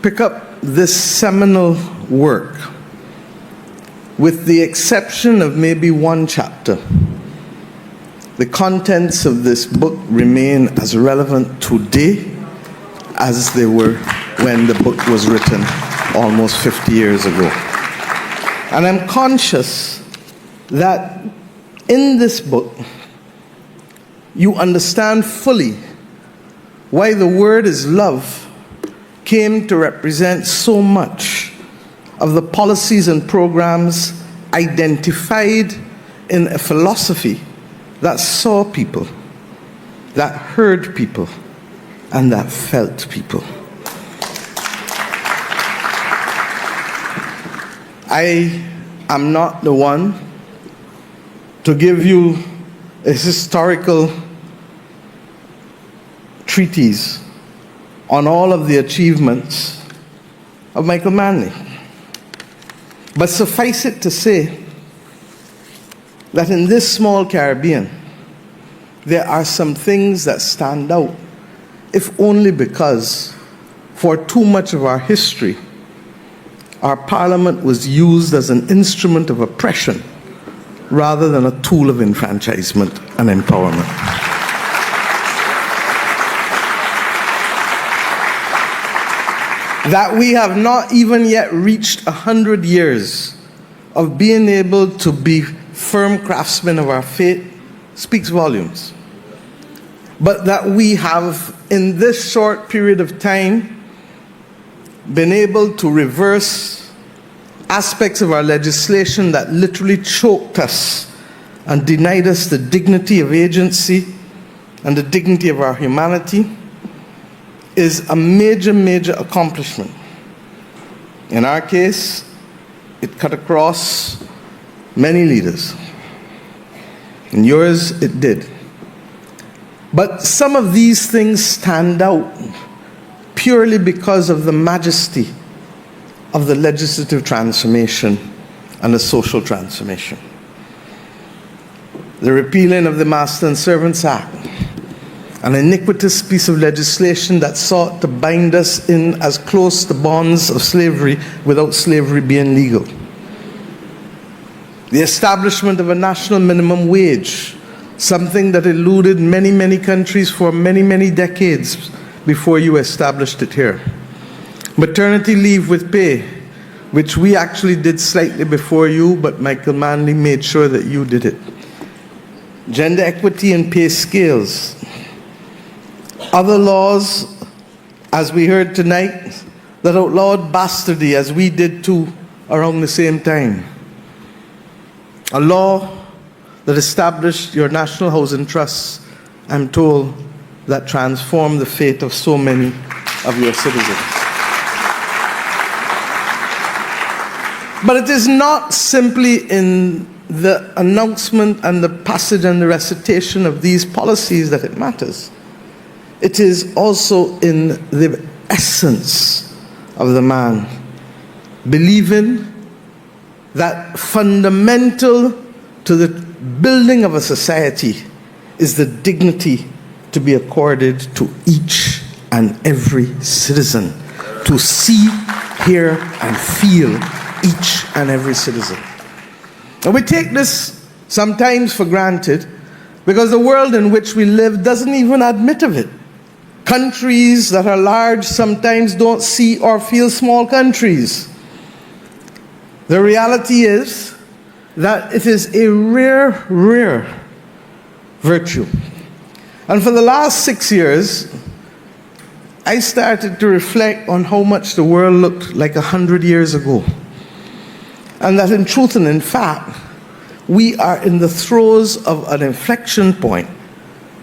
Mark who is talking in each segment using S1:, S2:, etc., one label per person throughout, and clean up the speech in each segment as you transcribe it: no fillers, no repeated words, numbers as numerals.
S1: pick up this seminal work, with the exception of maybe one chapter, the contents of this book remain as relevant today as they were when the book was written almost 50 years ago. And I'm conscious that in this book, you understand fully why the word is love came to represent so much of the policies and programs identified in a philosophy that saw people, that heard people, and that felt people. I am not the one to give you a historical treatise on all of the achievements of Michael Manley. But suffice it to say that in this small Caribbean, there are some things that stand out, if only because for too much of our history, our parliament was used as an instrument of oppression rather than a tool of enfranchisement and empowerment. That we have not even yet reached 100 years of being able to be firm craftsmen of our fate speaks volumes. But that we have, in this short period of time, been able to reverse aspects of our legislation that literally choked us and denied us the dignity of agency and the dignity of our humanity is a major, major accomplishment. In our case, it cut across many leaders. In yours, it did. But some of these things stand out purely because of the majesty of the legislative transformation and the social transformation. The repealing of the Master and Servants Act, an iniquitous piece of legislation that sought to bind us in as close to bonds of slavery without slavery being legal. The establishment of a national minimum wage, something that eluded many, many countries for many, many decades before you established it here. Maternity leave with pay, which we actually did slightly before you, but Michael Manley made sure that you did it. Gender equity and pay scales. Other laws, as we heard tonight, that outlawed bastardy, as we did too, around the same time. A law that established your National Housing Trust, I'm told, that transformed the fate of so many of your citizens. But it is not simply in the announcement and the passage and the recitation of these policies that it matters. It is also in the essence of the man, believing that fundamental to the building of a society is the dignity to be accorded to each and every citizen, to see, hear, and feel each and every citizen. And we take this sometimes for granted because the world in which we live doesn't even admit of it. Countries that are large sometimes don't see or feel small countries. The reality is that it is a rare, rare virtue. And for the last 6 years, I started to reflect on how much the world looked like 100 years ago. And that in truth and in fact, we are in the throes of an inflection point,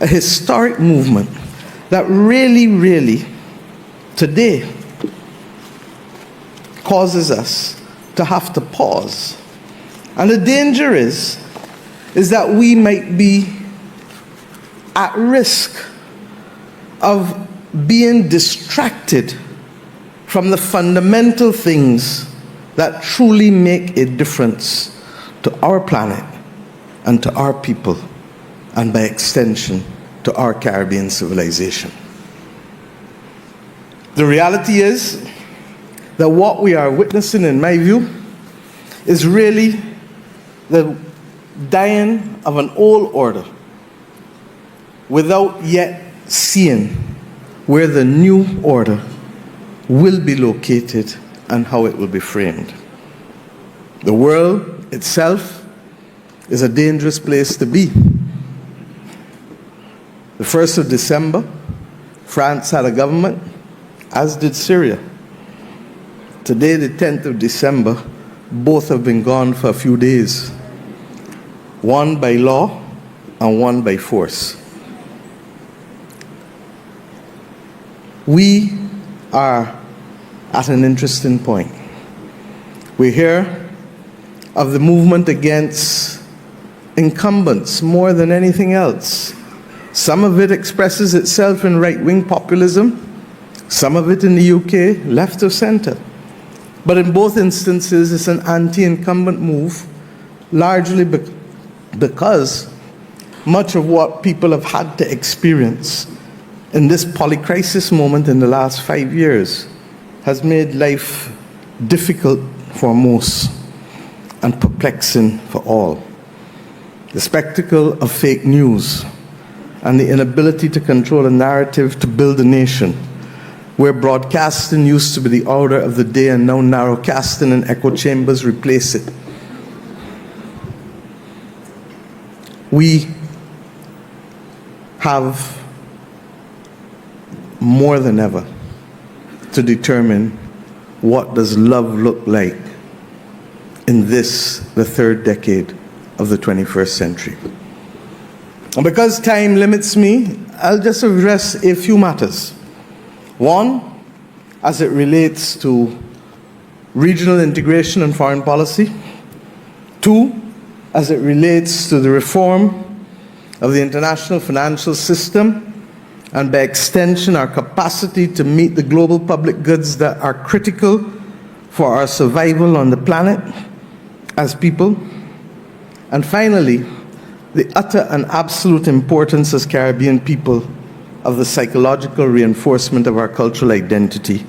S1: a historic movement that really, really, today, causes us to have to pause. And the danger is that we might be at risk of being distracted from the fundamental things that truly make a difference to our planet and to our people, and by extension, to our Caribbean civilization. The reality is that what we are witnessing, in my view, is really the dying of an old order without yet seeing where the new order will be located and how it will be framed. The world itself is a dangerous place to be. The 1st of December, France had a government, as did Syria. Today, the 10th of December, both have been gone for a few days. One by law and one by force. We are at an interesting point. We hear of the movement against incumbents more than anything else. Some of it expresses itself in right-wing populism, some of it in the UK, left of center. But in both instances, it's an anti-incumbent move, largely because much of what people have had to experience in this polycrisis moment in the last 5 years has made life difficult for most and perplexing for all. The spectacle of fake news and the inability to control a narrative to build a nation, where broadcasting used to be the order of the day and now narrowcasting and echo chambers replace it. We have more than ever to determine what does love look like in this, the third decade of the 21st century. And because time limits me, I'll just address a few matters. One, as it relates to regional integration and foreign policy. Two, as it relates to the reform of the international financial system, and by extension, our capacity to meet the global public goods that are critical for our survival on the planet as people. And finally, the utter and absolute importance as Caribbean people of the psychological reinforcement of our cultural identity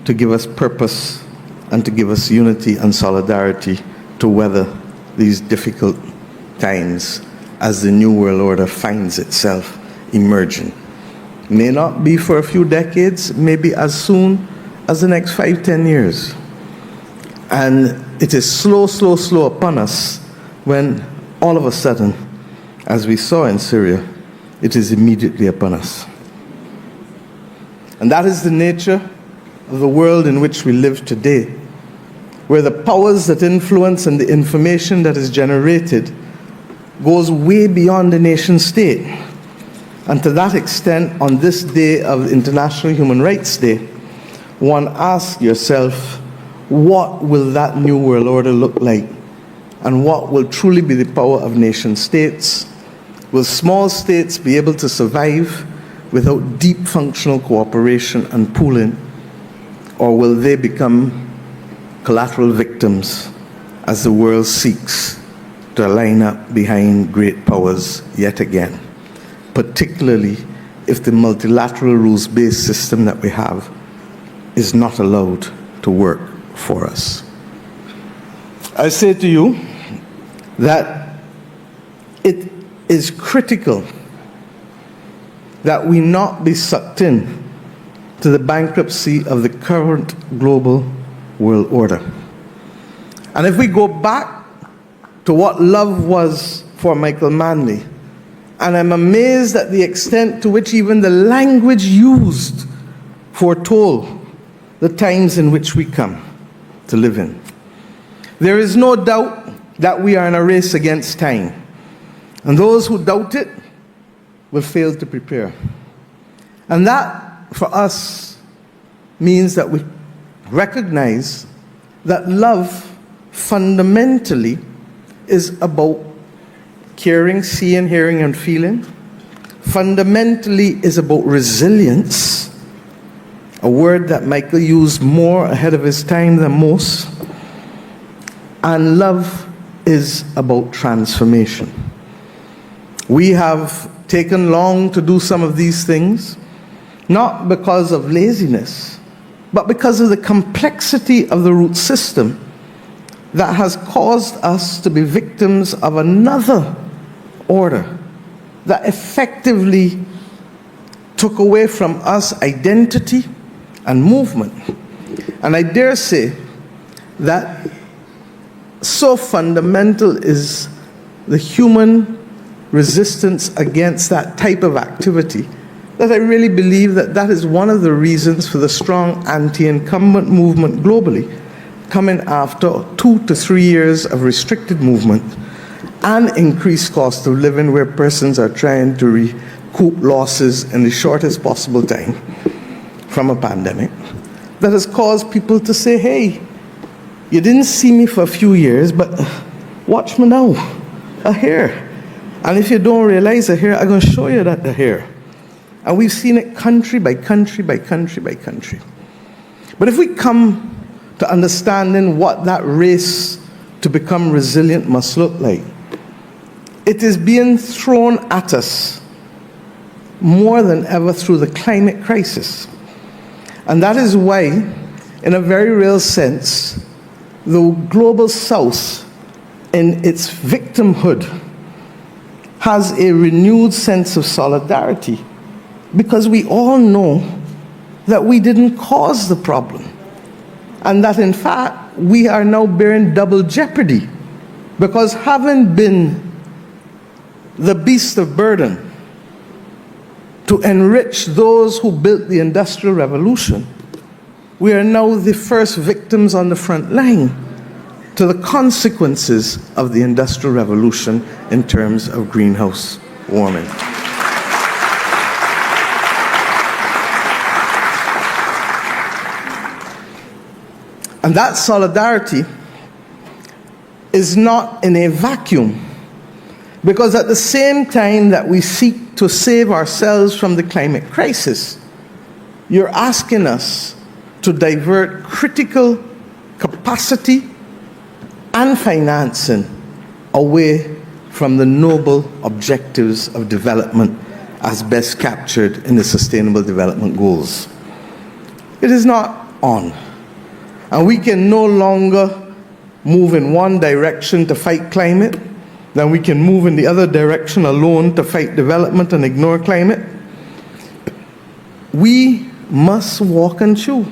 S1: to give us purpose and to give us unity and solidarity to weather these difficult times as the New World Order finds itself emerging. May not be for a few decades, maybe as soon as the next 5-10 years. And it is slow upon us when all of a sudden, as we saw in Syria, it is immediately upon us. And that is the nature of the world in which we live today, where the powers that influence and the information that is generated goes way beyond the nation state. And to that extent, on this day of International Human Rights Day, one asks yourself, what will that new world order look like? And what will truly be the power of nation states? Will small states be able to survive without deep functional cooperation and pooling? Or will they become collateral victims as the world seeks to line up behind great powers yet again? Particularly if the multilateral rules-based system that we have is not allowed to work for us. I say to you that it is critical that we not be sucked in to the bankruptcy of the current global world order. And if we go back to what love was for Michael Manley, and I'm amazed at the extent to which even the language used foretold the times in which we come to live in. There is no doubt that we are in a race against time. And those who doubt it will fail to prepare. And that, for us, means that we recognize that love fundamentally is about caring, seeing, hearing, and feeling. Fundamentally is about resilience, a word that Michael used more ahead of his time than most. And love is about transformation. We have taken long to do some of these things, not because of laziness, but because of the complexity of the root system that has caused us to be victims of another order that effectively took away from us identity and movement. And I dare say that so fundamental is the human resistance against that type of activity that I really believe that that is one of the reasons for the strong anti-incumbent movement globally, coming after 2 to 3 years of restricted movement and increased cost of living, where persons are trying to recoup losses in the shortest possible time from a pandemic, that has caused people to say, hey, you didn't see me for a few years, but watch me now, I'm here. And if you don't realize I'm here, I'm going to show you that I'm here. And we've seen it country by country by country by country. But if we come to understanding what that race to become resilient must look like, it is being thrown at us more than ever through the climate crisis. And that is why, in a very real sense, the global south, in its victimhood, has a renewed sense of solidarity, because we all know that we didn't cause the problem, and that in fact we are now bearing double jeopardy, because having been the beast of burden to enrich those who built the Industrial Revolution, we are now the first victims on the front line to the consequences of the Industrial Revolution in terms of greenhouse warming. And that solidarity is not in a vacuum, because at the same time that we seek to save ourselves from the climate crisis, you're asking us to divert critical capacity and financing away from the noble objectives of development as best captured in the Sustainable Development Goals. It is not on. And we can no longer move in one direction to fight climate, then we can move in the other direction alone to fight development and ignore climate. We must walk and chew.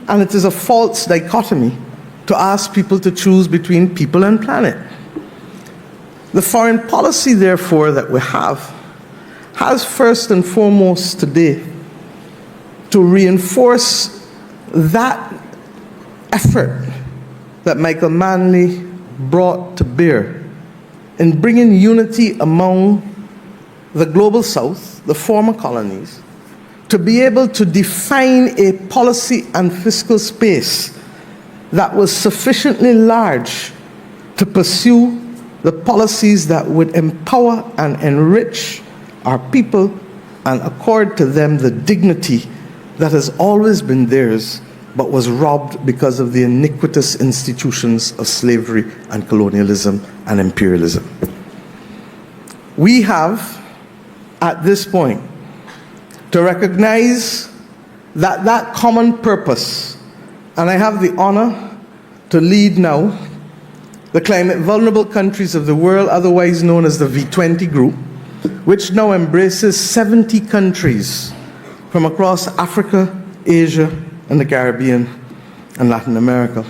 S1: And it is a false dichotomy to ask people to choose between people and planet. The foreign policy, therefore, that we have has first and foremost today to reinforce that effort that Michael Manley brought to bear in bringing unity among the global south, the former colonies, to be able to define a policy and fiscal space that was sufficiently large to pursue the policies that would empower and enrich our people and accord to them the dignity that has always been theirs, but was robbed because of the iniquitous institutions of slavery and colonialism and imperialism. We have, at this point, to recognize that that common purpose, and I have the honor to lead now the climate vulnerable countries of the world, otherwise known as the V20 group, which now embraces 70 countries from across Africa, Asia, and the Caribbean and Latin America,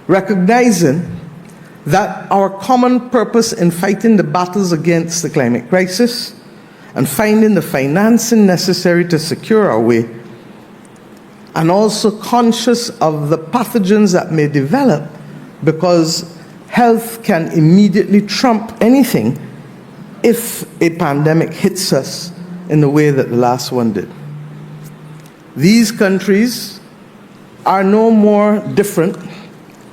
S1: recognizing that our common purpose in fighting the battles against the climate crisis and finding the financing necessary to secure our way, and also conscious of the pathogens that may develop, because health can immediately trump anything if a pandemic hits us in the way that the last one did. These countries are no more different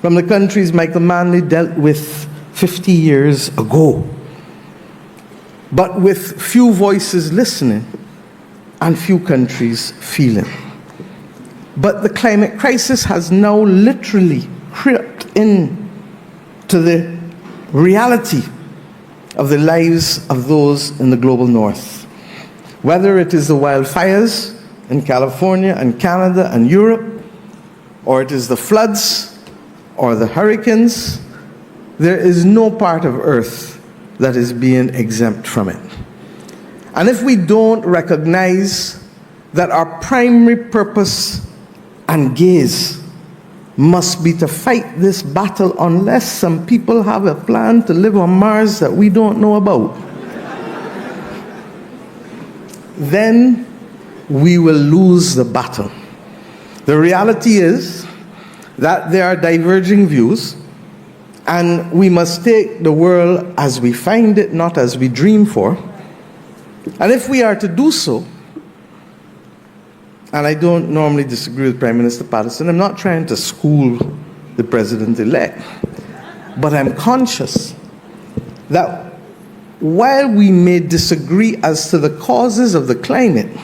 S1: from the countries Michael Manley dealt with 50 years ago, but with few voices listening and few countries feeling. But the climate crisis has now literally crept in to the reality of the lives of those in the global north. Whether it is the wildfires in California and Canada and Europe, or it is the floods or the hurricanes, there is no part of Earth that is being exempt from it. And if we don't recognize that our primary purpose and gaze must be to fight this battle unless some people have a plan to live on Mars that we don't know about, then we will lose the battle. The reality is that there are diverging views, and we must take the world as we find it, not as we dream for. And if we are to do so, and I don't normally disagree with Prime Minister Patterson, I'm not trying to school the President-elect, but I'm conscious that while we may disagree as to the causes of the climate,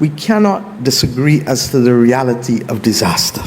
S1: we cannot disagree as to the reality of disaster.